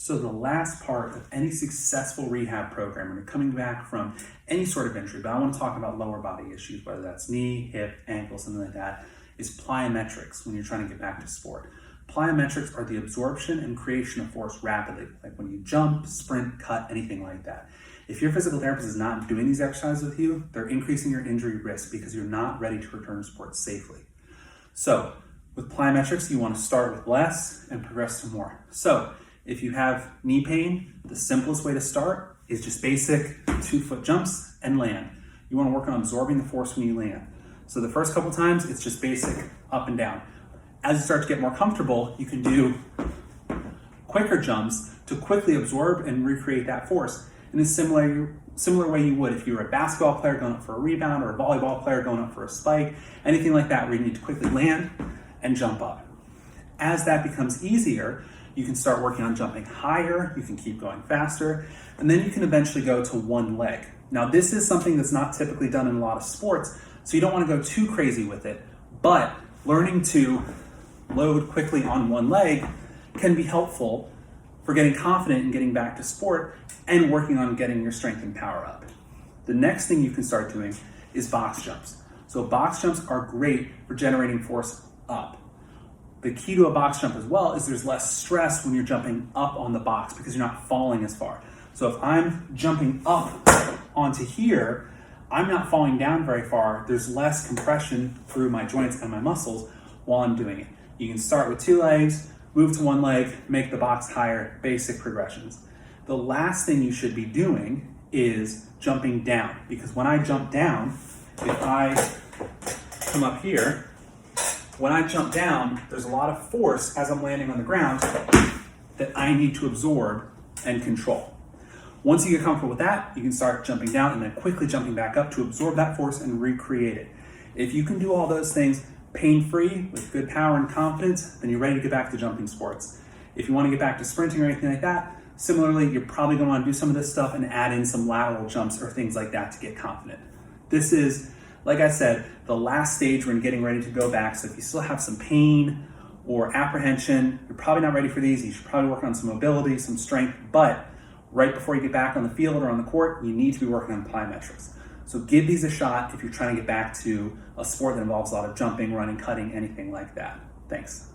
So the last part of any successful rehab program, when you're coming back from any sort of injury, but I want to talk about lower body issues, whether that's knee, hip, ankle, something like that, is plyometrics when you're trying to get back to sport. Plyometrics are the absorption and creation of force rapidly, like when you jump, sprint, cut, anything like that. If your physical therapist is not doing these exercises with you, they're increasing your injury risk because you're not ready to return to sport safely. So with plyometrics, you want to start with less and progress to more. So if you have knee pain, the simplest way to start is just basic 2-foot jumps and land. You want to work on absorbing the force when you land. So the first couple times, it's just basic up and down. As you start to get more comfortable, you can do quicker jumps to quickly absorb and recreate that force in a similar way you would if you were a basketball player going up for a rebound or a volleyball player going up for a spike, anything like that where you need to quickly land and jump up. As that becomes easier, you can start working on jumping higher, you can keep going faster, and then you can eventually go to one leg. Now this is something that's not typically done in a lot of sports, so you don't want to go too crazy with it, but learning to load quickly on one leg can be helpful for getting confident in getting back to sport and working on getting your strength and power up. The next thing you can start doing is box jumps. So box jumps are great for generating force up. The key to a box jump as well is there's less stress when you're jumping up on the box because you're not falling as far. So if I'm jumping up onto here, I'm not falling down very far. There's less compression through my joints and my muscles while I'm doing it. You can start with 2 legs, move to 1 leg, make the box higher, basic progressions. The last thing you should be doing is jumping down, because when I jump down, if I come up here, when I jump down, there's a lot of force as I'm landing on the ground that I need to absorb and control. Once you get comfortable with that, you can start jumping down and then quickly jumping back up to absorb that force and recreate it. If you can do all those things pain-free with good power and confidence, then you're ready to get back to jumping sports. If you want to get back to sprinting or anything like that, similarly, you're probably going to want to do some of this stuff and add in some lateral jumps or things like that to get confident. This is, like I said, the last stage when getting ready to go back. So if you still have some pain or apprehension, you're probably not ready for these. You should probably work on some mobility, some strength, but right before you get back on the field or on the court, you need to be working on plyometrics. So give these a shot if you're trying to get back to a sport that involves a lot of jumping, running, cutting, anything like that. Thanks.